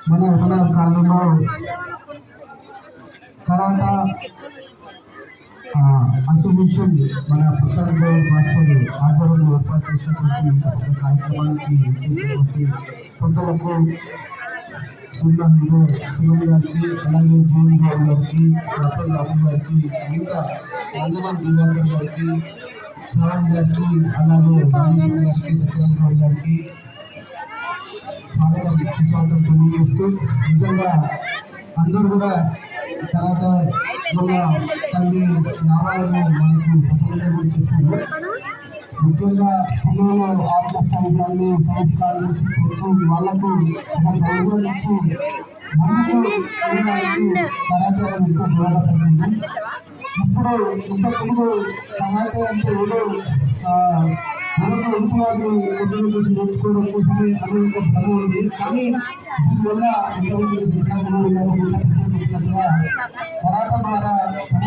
మన కాలంలో కరాటా అసోసియేషన్ మన ప్రసాద్ గౌడ్ మాస్టర్ ఆధ్వర్యంలో ఏర్పాటు చేసినటువంటి ఇంత పెద్ద కార్యక్రమానికి చేసినటువంటి కొంతవరకు సినిమా హీరో సునీల్ గారికి, అలాగే జోని గౌడ్ గారికి, డాక్టర్ రాము గారికి, ఇంకా రంజనాథ్ దివాకర్ గారికి, శ్రావణ్ గారికి, అలాగే రాజేశ్వర గారికి, సత్యరాజ్ గౌడ్ గారికి సుస్వాగతం తెలియజేస్తూ, నిజంగా అందరూ కూడా కరాటా వల్ల తల్లి లాభాలను మనకు ప్రపంచంలో చెప్పారు. ముఖ్యంగా పిల్లలు ఆత్మస్థైర్యాన్ని సంస్కారాన్ని చూపించి వాళ్ళకు ఒక గౌరవం ఇచ్చి ముందుకు వెళ్ళడానికి కరాటే ఎంతో దోహదపడుతుంది. ఇప్పుడు ఇంతకుముందు కరాటే అంటే ఏదో ఎదుటివారిని ఒడ్డును చూసి నేర్చుకోవడం కోసమే అనే ఒక భ్రమ ఉంది. కానీ దీనివల్ల ఇంతకుముందు శ్రీకాకుళం గారు చెప్పినట్టుగా కరాట ద్వారా